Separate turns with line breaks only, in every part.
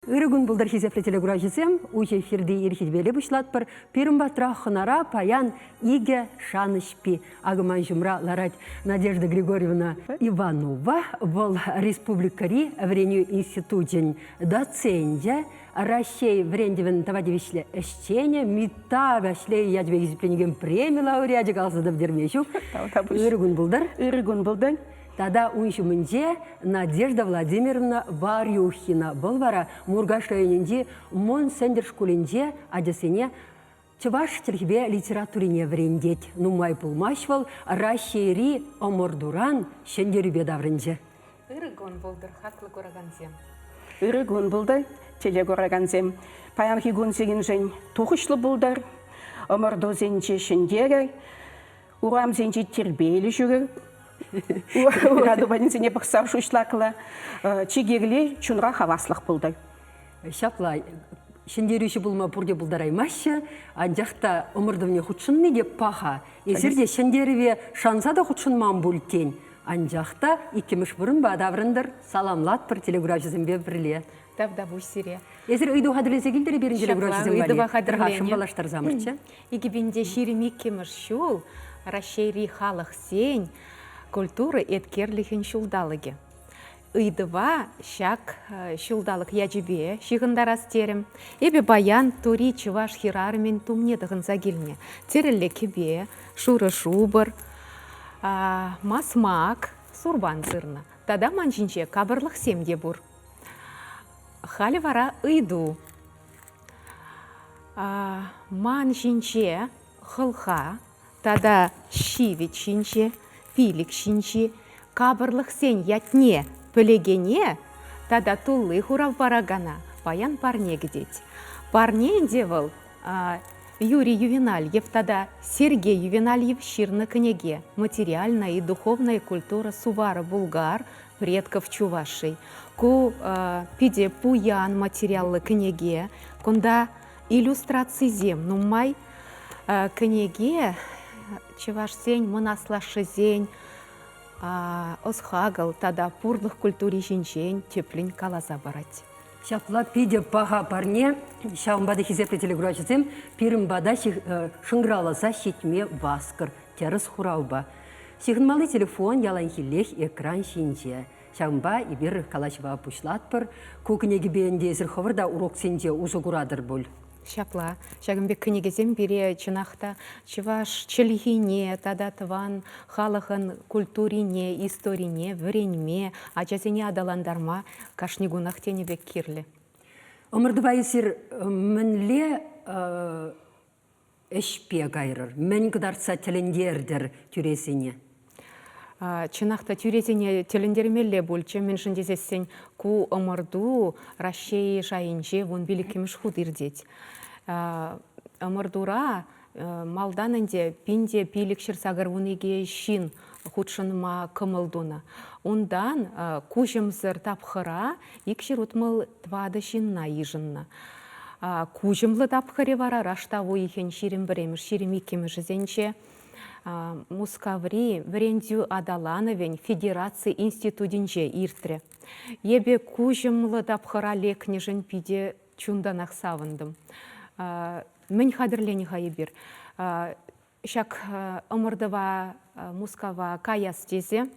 Иргун булдар хизепле телегуражизем, уж эфирде ирхидбеле бушлатпыр, пирмбатра хонара паян иге шанышпи. Агман жумра ларать Надежда Григорьевна Иванова, вол республикари вреню институтен доценде, Россия врендевен тавадевишле эщене, мита вашле ядве хизепленеген премия лауреатик алсадав дермешук. Иргун булдар.
Иргун булдар.
Тада уйшумынже Надежда Владимировна Варюхина. Бұл бара Мургаш районінде Мон Сендер школінде адесене чываш тілхбе литературине врендет. Нумай пулмашвал Рашери омордуран шендерубе даврынже.
Иргон болдыр, хаклы көраганзем.
Иргон болдыр, теле көраганзем. Паянхи гун сегін жен тоқышлы болдыр. Оморду зенче шендері. Урам зенче тербейлі жүрі. Урады бәдінсене бұқсар шушлақылы чигерлі чунра хаваслық болды.
Шаплай, шендеруші бұлма бұрде бұлдараймашы, анжақта омырдывне хұтшынны деп паха. Есерде шендеріве шансада хұтшынман бұлтен. Анжақта икеміш бұрын бадаврындыр саламлат бір телеграфизм бе бірле.
Тавда бұш сире.
Есер үйді қадірлесе келдері берін телеграфизм бәле. Дырғашын балаштар замырчы.
Егебенде ширемек кеміш шул, Рашейри халық сен, культуры еткерліхін шулдалығы. Үйдіва шак шулдалық яжібе шиғындар астерім. Эбе баян тури чываш хирарымен тумнедіғын загіліне. Терілі кебе, шуры шубыр, масмак, сурбан зырны. Тада манжинче кабырлық семге бұр. Халі вара үйду. Манжинче хылха, тада шивичинче, пилик шинчи, кабырлық сен ятне, пөлегене, тада тулы хурав барагана, паян парне гдеть. Парне девал Юрий Ювенальев, тада Сергей Ювенальев ширна книге «Материальная и духовная культура Сувара Булгар, предков Чувашей». Ку пиде пуян материалы книге, кунда иллюстрации зем, нумай книге, чываш сень, мұнаслашы зень, осхагал, тада пурлық культури жинжен, теплін калаза барать.
Шапла пиде паха парне, шаумбады хизепле телегурачызем, пирымбада шыңграласа шетме васкыр, теріс хурауба. Сигнмалы телефон яланхилех экран шинже. Шаумба ибір калашва пушлатпыр, көкінегі бейінде зірховырда урок сенде узы курадыр бұл.
Шапла, шагымбек книгезем бере чынақта чываш чылихине, тада тыван халықын культурине, историне, вренме, ачасене адаландарма кашнигунах тенебек кирлі.
Омырды байысыр мінле әшпе ғайрыр, мін қыдарса тіліндердір түресіне.
Чынақта түресене телендермелле бөлчі, мен жындесесен ку омырду Рашей жайынже вон билікеміш худырдет. Омырдура малданынде пинде пилікшір сағырвунеге шин худшынма кымылдуна. Ондан кужымзыр тапхыра икшір утмыл твады шинна ижынна. Кужымлы тапхыре вара раштаву ихен ширим біреміш, ширим икеміш зенче Мускаври врендю адалановен Федерации институтинже иртре. Ебе кужымлы тапхыра лекнежін пиде чунданақ савындым. Мен хадырлені хайыбир. Шак ымырдыва Мускава каяс тезе,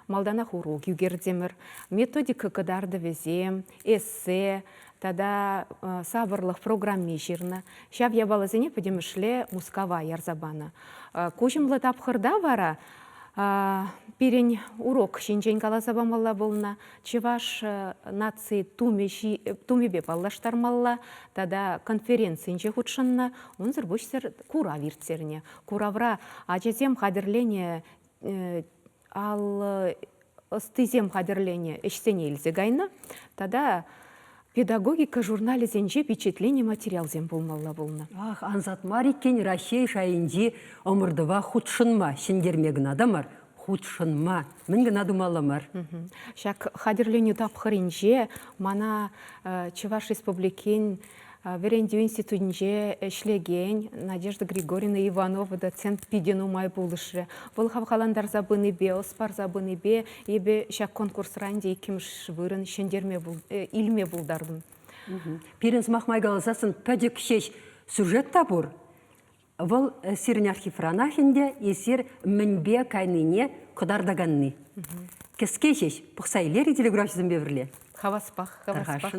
малданақ урок югердемір. Методика кыдарды везем, эссе, тада сабырлық программе жирна. Шав ябалазыне подемішле Мускава ярзабана. Кужымлы тапхырда вара, перен урок шинжен каласабамалла болна, чываш нации тумебе паллаштармалла, тада конференциинче худшынна, он зырбушсер кура виртсерне. Куравра ачазем хадерлене ал стызем хадерлене эшсене илзе гайна, тада педагогика журнале зенже впечатление материал зем болмалла болна.
Ах, анзат марикен Рашей шайынжи омырдыва худшынма, шендермегін адамар, худшынма. Мен гына думаламар.
Шак хадерленю тапхыринже, мана Чуваш Республикин Веренди институтинже эшлеген Надежда Григорьевна Иванова доцент пидену май булышы. Бұл хавхаландар забыны бе, оспар забыны бе, ебе шак конкурс ранде икимш вырын шендерме илме булдардым.
Пиренс махмай галасасын пәдік шеш сюжет табур. Вол сирін архивранахінде есір мінбе кайныне құдардаганны. Кеске шеш, пұқсайлері телеграфизм бевірле.
Хаваспах, хаваспах.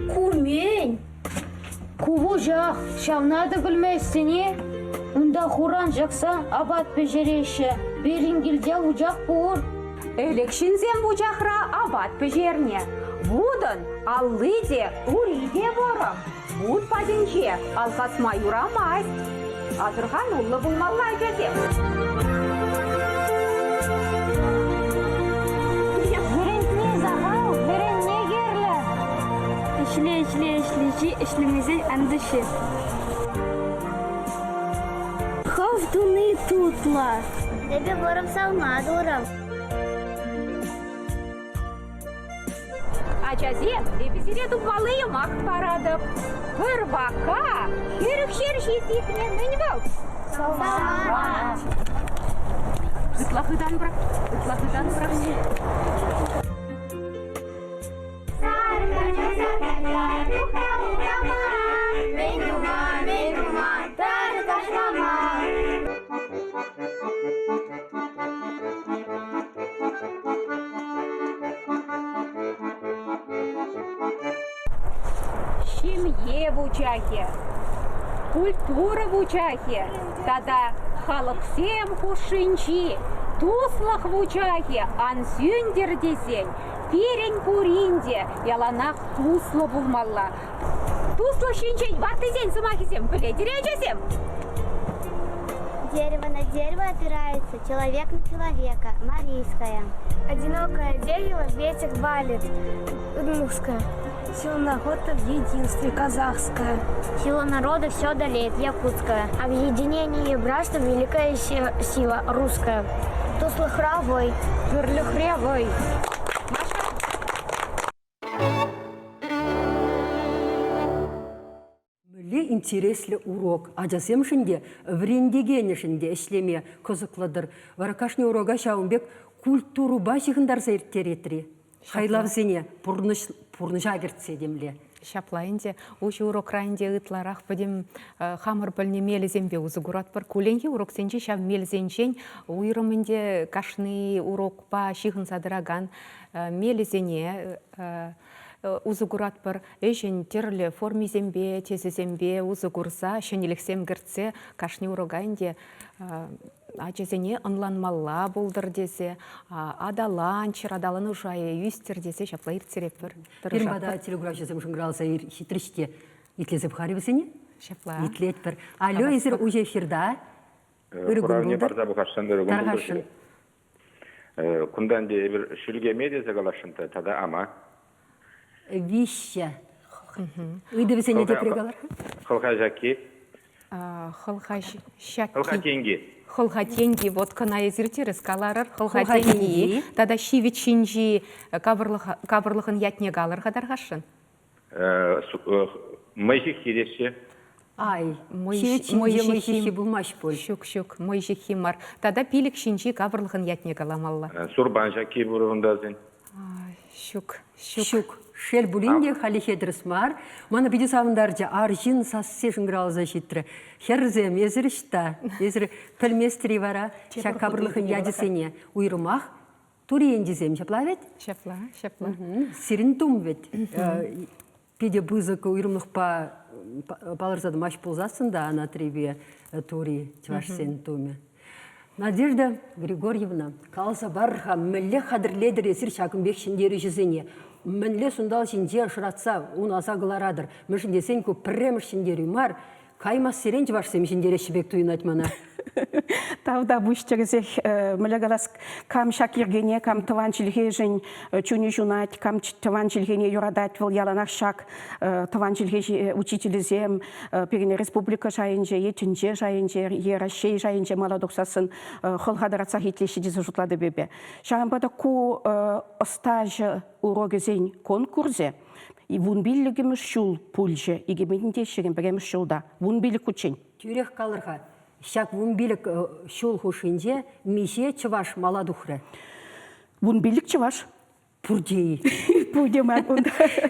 Кумень, кубужақ, шавнады білместіне, ұнда хуран жақса абат пежереші, берінгілде ұжақ бұр.
Элекшинзем бұжақра абат пежерне. Будын аллыде уриде борым. Буд паденче алқасма юрамайс. Азырхан ұлы бұлмалла әкетем.
Верентне зағау, верентне керлі. Ішлемезен әндіші. Хавдуны тутла. Тебе борым салмады орам.
Ачазем эпизере дубалые мақ парадып. Бір бақа, херік-хер жететімен мүнбіл.
Салмат.
Үтлахыдан бұрап. Семье в учахе, культура в учахе, тогда халық всем хушинчи, туслах в учахе, ансюндер десень, перень пуринде, яланах тусло булмалла. Тусло шинчень, ваттызень сумахисем, пледеречесем.
Дерево на дерево опирается, человек на человека. Марийская.
Одинокое дерево ветер валит. Удмуртская. Сила народа в единстве. Казахская.
Сила народа все одолеет. Якутская.
Объединение и братство великая сила. Русская.
Туслохровой.
Верлюхревой.
Интереслі урок. Ажасем шінде, врендегені шінде ішлеме көзіқладыр. Варакашны урога шауынбек культуру башығындар зайырттер Хайлав зене пұрныша кертсе демле.
Шаплайынде, ұшы урок райынде ұтларақ бідім хамыр біліне мелізембе ұзы құрат бір. Көленге урок сенже шав мелізеншен, ұйырымынде кашны урок ба шиғын садыраган мелізене ұзы құрат бір. Ешін терлі формизембе, тезізембе ұзы құрса, шенеліксем кіртсе, кашны урогайынде Ачезене ынланмалла болдыр десе, адалан, чирадаланы жайы үйістер десе, шаплайыр цереппір.
Пирмада телеграф жазым шыңғыралса хитріште итлезіп қари бізіне?
Шапла.
Итлет бір. Алло, езір уже эфирда?
Құравне барза бұқашсандар үгін бұлдыр. Күндан де бір шүлге медиазы қалашынты, тада ама.
Вище. Үйді бізіне де прегалар?
Қылға жаки.
Қылға
тенге.
Хылға тенге, вот кына езіртеріз қаларыр, хылға тенге, тада шивичинжи кабырлығын ятне қалыр қадарғашын?
Мэйші хиреше.
Ай, шивичинжи бұлмаш бол.
Шук, мэйші химар. Тада пилік шинжи кабырлығын ятне қаламалла.
Сурбан жаки бұрығындазын.
Шук.
Шел булинде халихедрис мар. Мана биди савындаржа аржин сассе жыңгыралза життірі. Херзем, езірішта, езір пілместері вара, шак кабырлықын ядесене уйрымақ, тури ендізем, шапла вет?
Шапла.
Сирин тум вет. Пиде бызықы уйрымлық палырзады маш пулзасында, ана требе тури чвашсен туме. Надежда Григорьевна, калса барха, мүлі қадырледір есір шакымбек шындері жүзіне. Мүлі сұндал шынде шыратса, он аса ғыларадыр. Мүшінде сен көп пірреміш шындері мар, Каймас сирен жібашсем жіндері шібек туйын айтмана.
Тавда бұштырызек мүлігалас кам шакиргене, кам тыван жилге жын чуни жунать, кам тыван жилгене юрадать выл яланақ шак, тыван жилге учителізем, перене республика жайынже, етінже жайынже, ерашей жайынже маладоқсасын холхадаратса хитлеші дезі жұтлады бебе. Шағынбада ку остажы урогезен конкурзе, вун биллігіміз шул пульже, егеменде шерен біреміз шулда, вун биллік күтшен.
Тюрех қалырға. Шак вунбилік шул хушинже мише чываш маладухры.
Вунбилік чываш?
Пурдей.
Пурдемай.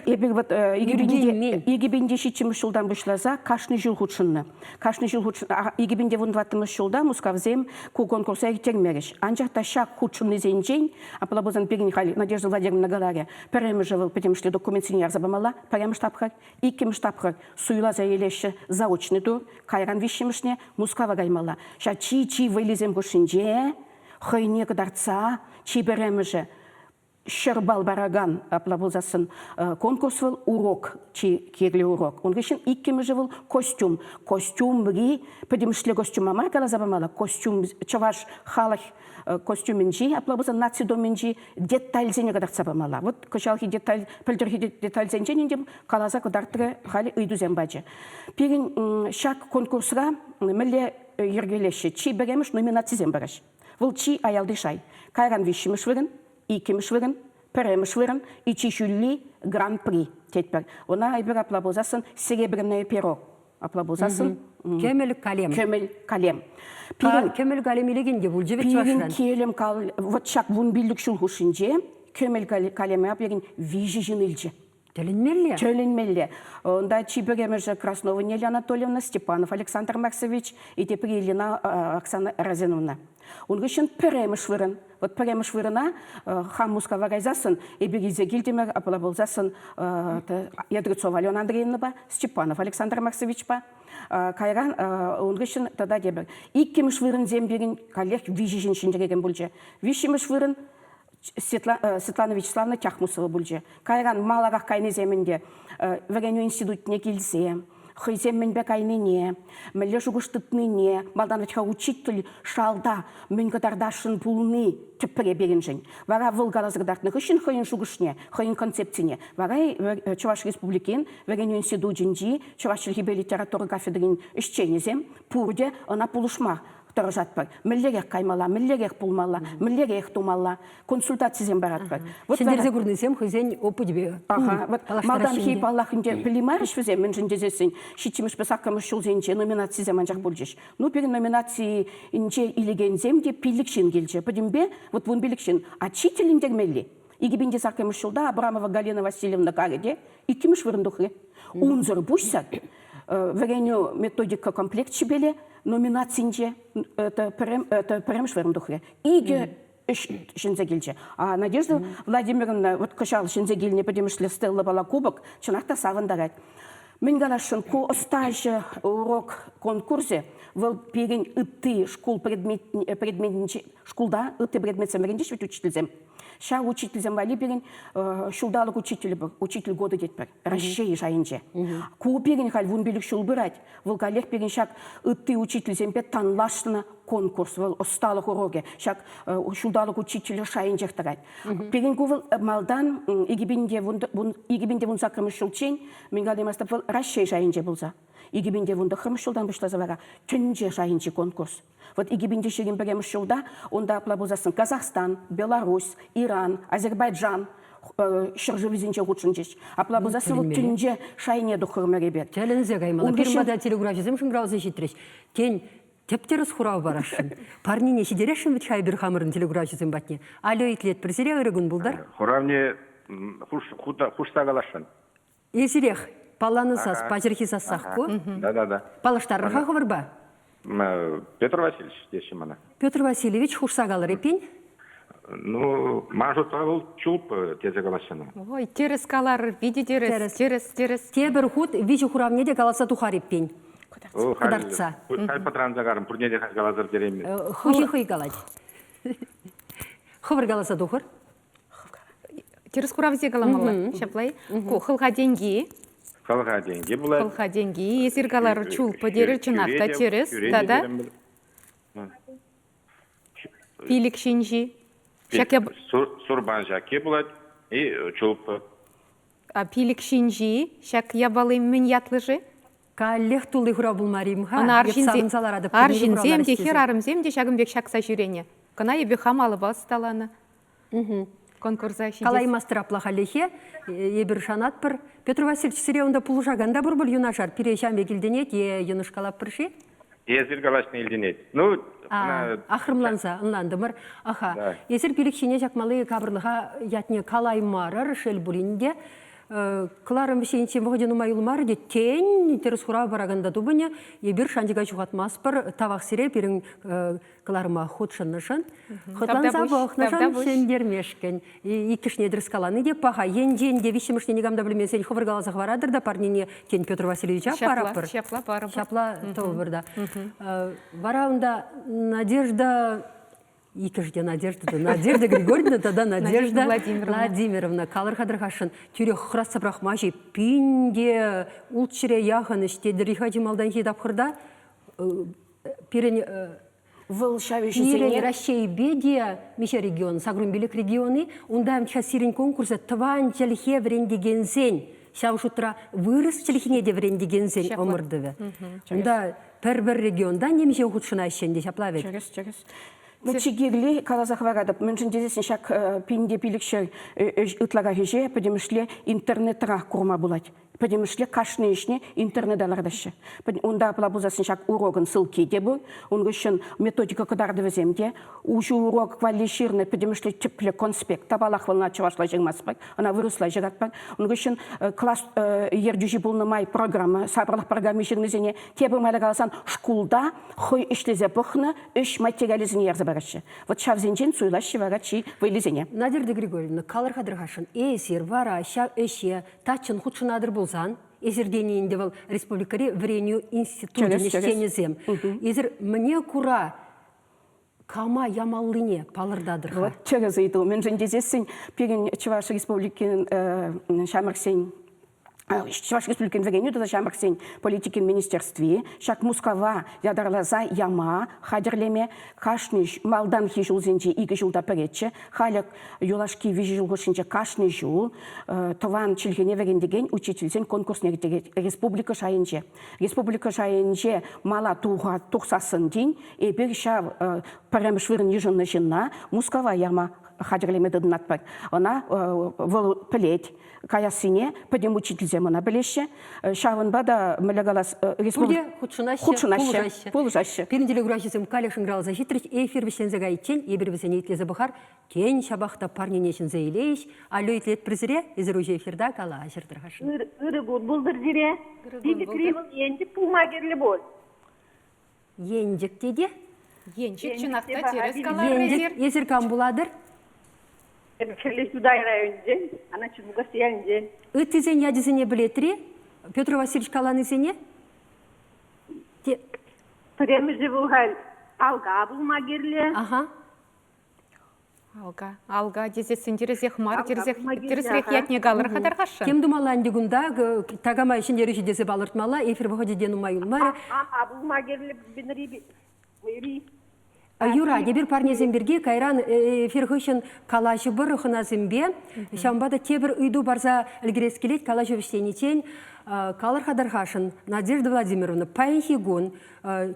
Ебек вот егебенде шичіміз шулдан бұшлаза кашны жыл худшынны. Кашны жыл худшынны. Егебенде вундваттымыз шулда мұскавзем ку конкурса егтермеріш. Анжақта шак худшынны зенжен, апыла бозан перін хали Надежда Владимировна говоря, пәремі жывыл, потому что документ сенер забамала, пәремі штапхар, икемі штапхар, суйла за елеші заочный тур, кайран вишімішне, мұскава гаймала. Ша чи вылезем хушинже, хойне кадарца, чи беремі же. Шербал бараган аплабузасын конкурс был урок, кегли урок. Он говорит, иккими же был костюм. Костюм бги, подимшле костюм амаркала забамала. Костюм, чаваш халах костюминжи, аплабузан нацидоминжи, деталь зене кадар забамала. Вот кошалхи деталь, пальтерхи деталь зенженіндем, калаза кадартыры хали үйдузен баджи. Пирин шак конкурсра, мэле ергелеші, чи беремеш номинацизен бараш. Выл чи аялды шай. Кайран вишимеш вырын, икемшвырын, перемшвырын, и чищулли гран-при. Она айбер аплабузасын серебряное перо. Аплабузасын
Кемел калем.
Кемел калем.
Кемел калем илегенде бұл жебет чвашран.
Келем калем, вот шак вун биллік шул хушинже, кемел калеме апеген вижи жинылже.
Төленмелле?
Төленмелле. Онда чиберемеже Краснова Неля Анатольевна, Степанов Александр Максович и теперь Елена Оксана Разиновна. Он говорит, перемшвырын. Вот перемшвырына хам мускава гайзасын, и бегизе гильдемер аплаболзасын Ядрецова Алена Андреевна ба, Степанов Александр Максович ба. Кайран, он говорит, тогда дебер. Иккемшвырын земберин коллег вижижин шиндереген бульже. Вишимшвырын Светлана Вячеславовна Тяхмусова бульже. Кайран маларах кайны земенде, вегеню институтне килзе. Хызем мен бек айныне, мәле жугыштытныне, малданычка учитель шалда, мен кадардашын пулны тüppere берен жын. Вара вылгаразгадартны хышын хыйын жугышне, хыйын концепцияне. Вара Чуваш Республикин, вегеню институт жынжи, Чуваш литература кафедрин ищенезем, пурде, она пулышма. Тұржатпар. Міллерек каймала, міллерек пулмала, міллерек тумала, консультациязен баратпар.
Сендерзе көрінесем, хүзен опы дебе.
Малдан кейп Аллахынде пілимарыш візем, мен жындезесін, шитчіміш бісаққамыш шулзенче номинациязен манжақ болжеш. Ну, перед номинацией инче илегензем де пилікшін келже. Подимбе, вот вон пилікшін, ачителіндер мелли. Игибинде саққамыш шулда Абрамова Галина Васильевна кареде, иккіміш вырындықы. Унзыр бұшсат, вареню методика комплект чебеле, номинациинче это перемшверм духре. Иге шинзегильче. А Надежда Владимировна вот кашал шинзегильне, потому что Стелла бала кубок, чынақта савындарат. Мен галашын ку остаже урок конкурсе выл перен ытты школ предметниче школда ытты предмет самарендиш ведь учительзем. Ша учительзем вали перен шулдалык учитель года детпер. Расшей жайынче. Ку перен халь вун билик шул бирать. Выл галех перен шак ытты учительзем пет танлашны конкурс выл осталык уроге. Шак шулдалык учитель шайынчех тарать. Перен ку выл малдан игибинде вун сакрымыш шулчен мен галемастап выл Расшей жайынче болса. Игибинде вунда хырмыш жылдан бышлазавара түнже жайынче конкурс. Вот игибинде шеген беремыш жылда, онда аплабузасын Казахстан, Беларусь, Иран, Азербайджан, шыржывизинче худшынчеш. Аплабузасын вот түнже шайыне духырмы ребят.
Тәлінзе гаймала. Пермада телеграфизм шыңғырауызы жетіреш. Кен тептеріс хурау барашын. Парнине шидерешін віт хайбір хамырын телеграфизм батне. Алё итлет бірсере ғырығын бұлдар?
Хуравне хуштағалашын.
Есерех. Паланы сас, пачерхи сассақку.
Да.
Палыштар рахы бар ба?
Петр Васильевич, деші мана.
Петр Васильевич хушсағалыр епен?
Ну, мажутға бұл чулп тезе қалашыны.
Ой, терес калар, види терес.
Тебір худ вичі хуравне де қаласа тухар епен. Қыдарца.
Хай патран жағарым, пұрнеде хай қалазыр деремін.
Хый қалад. Хывыр қаласа тухар?
Терес хуравзе каламалы. Шаплай. Хылға деньги.
Калга деньги булат.
Кылха деньги, езергалар чул подерер чынакта терес, тада пилик шинжи.
Сурбан жаке булат. И чулпы.
А пилик шинжи, шак ябалым мен ятлыжы.
Каллех тулы хура булмаримха.
Ана аржинзем де херарымзем де шагымбек шакса жүрене. Кына ебе хамалы басталаны. Конкурса шидес.
Калай мастера плахалехе, ебір шанат бір. Петр Васильевич сиреунда пулушаганда бір юнашар. Перешам бекілденет, юнышкалап бірші.
Езір галашны илденет. Ну,
Ахрымланса, ынландымыр. Аха, езір пилікшіне жақмалы кабырлыға ятне калай марыр шел бұлінде. Кларым бішейінше мұғыден ұмайылмар де тен теріс құра барағында дұбыне ебір шандиға жұғатмас бір тавақ сире бірін кларыма худшынышын. Худланса бұқнышын шендермешкен. Икішне дұрыс каланы деп паға. Ен-ден де вишімішне негамда білмесен ховыргалазақ варадыр да парнене кен Петр Васильевича парапыр.
Шапла парапыр.
Шапла тұлбырда. Вараунда Надежда... Икіжде Надежда Григорьевна, тогда Надежда Владимировна. Калыр қадырғашын түрек қырасы бірақ мажи пинде ұлтшыре яғын іштеді рихади малдан хедап қырда перен Россия беде миша регион, Сагрумбелек регионы, онда мча сирен конкурса тван чалихе врендеген зен. Шаушутра вырыс чалихине де врендеген зен омырдывы. Онда пір-бір регионда немеше ұғытшына ішенде шаплавет.
Чегес. Чигирли казах варадып, меншін дезесін шак пинде пилікші ұтлага хеже, подемішле интернетра курма булать. Подемішле кашны ішне интернет алардашы. Онда плабузасын шак урогын сылки дебу, он гүшін методика кадарды веземде, ушу урог квалиширны подемішле тіплі конспект, табалақ вылна чывашла жыңмаспак, она вырысла жығатпак. Он гүшін класс ердюжи болны май программа, сабырлық программы жырнызене, тебі малагаласан шкулда хой ішлезе бұхны, үш материализіне ерзі барашы. Вот шавзенжен суйлашы варачи вылезене.
Надежда Григорьевна, калыр қадырғашын, эсер, вара, ша, өше, тачын худшынадыр болсан, эсерденейінде бұл республикари вреню институты нешкенезем. Эсер мне кура кама ямаллыне палырдадырға.
Вот чегіз үйді. Мен жындезесін пеген Чуваш республикин шамырсен Чуваш республикин вегеню да шамырсен политикин министерстве, шак Мускава ядарлаза яма, хадерлеме, кашныш малдан хижул зенже игі жылда перече, халяк юлашки вижи жыл гошынче кашны жыл, тован чилгене вегендеген учительсен конкурс негітеге республика шайынже. Республика шайынже мала туға тұқсасын день, и бір шав парамшвырын ежынны жынна, Мускава яма хадерлеме дыдынатпар. Она выл пілет, каясыне, подем учительзем она білеші. Шавынба да мүлігалас республика... Худшынашы, пулжашы.
Перенделі күрашызым калешін грал защитрич, эфир вишензега итчен, ебір вісен етлезі бұхар, кен шабақта парненешін зейлейш, алю етлет призіре, езір уже эфирда кала ажырдырғашын.
Үрі бұлдыр жире, дейді кривыл енді пулмагерлі бол.
Ендік деде?
Енчик чынақта терес калар резер.
Езір кам буладыр?
Ферлесудай районжен, ана чубуга сиянжен.
Үттізен ядізіне білетірі? Петр Васильевич каланы зене?
Премізі бұлғал алға бұлмагерлі.
Ага.
Алга дезесін терезех мар, терезех ятне галыр қадарғашы.
Кем думалан дегунда, тагама ішіндері жедесі балыртмала, эфир бұғы деден ұмайыл мары.
Бұлмагерлі бінірі
Юра, дебір парнезен берге, кайран ферхышын калашы бір ұхыназымбе, шамбада тебір үйду барза әлгірескелет калашы віштенетен, калыр қадарғашын Надежда Владимировна, пайынхигун,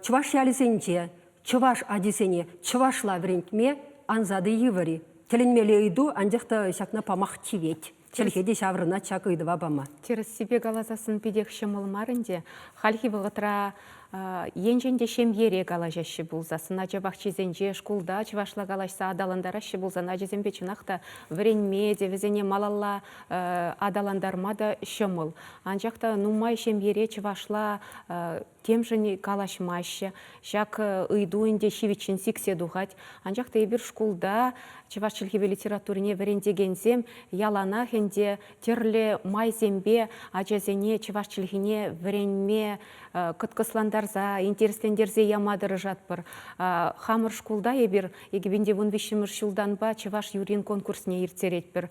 чуваш ялізенде, чуваш адесене, чуваш лаврентме, анзады евари. Тілінмелі үйду, андеқті шакна памақ тивет. Челхеде шаврына чак үйдіва бама.
Терес себе галазасын педекші мұлмарынде, халхи вғытра енженде шем ере галажашы бұлзасын, ажабақчизенже шкулда чывашла галашса адаландарашы бұлзан, ажызенбе чынақта вренме, девізене малалла адаландармада шымыл. Анжақта нумай шем ере чывашла тем жыне галашмашы, жак үйдуынде шивичин сиксе дұғат. Анжақта ебір шкулда чываш чілгебе литературине врендегензем, ялана хенде терлі майзембе, ажазене чываш чілгіне вренме кыткысланда шандарза, интерестендерзе ямадыры жатпыр. Хамыр шкулда ебір, егебенде вон вишімір шулдан ба, чеваш юрин конкурсне ертеретпір.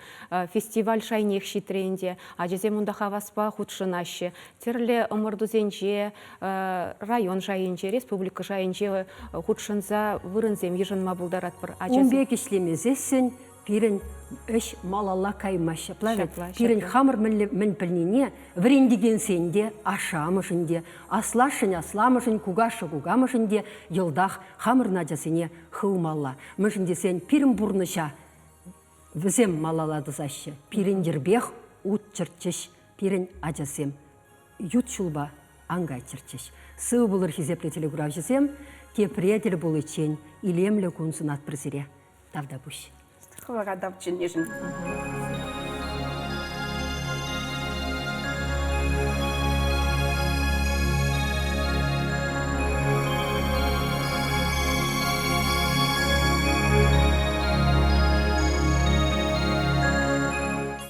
Фестиваль шайнех шитренде, ажезе мұнда хаваспа худшынашы. Терле ымырдузенже, район жайынже, республика жайынже худшынза вырынзем ежын мабылдаратпыр.
Умбек ішлемезесін, пирен эш малалла каймашы. Пирен хамыр мін пілнене, вірендеген сенде, ашамышынде, асламышын, кугамышынде, елдақ хамыр наджасыне хылмалла. Мышынде сен пирен бұрныша, візем малаладызашы. Пирен дербех ут чырчыш, пирен ажасем. Ют шулба аңгай чырчыш. Сы бұлыр хизепле телеграф жесем, те приятель бұл ечен, илемлі күнсін атпырзіре. Тавда бұш.
Хварадав чинежин.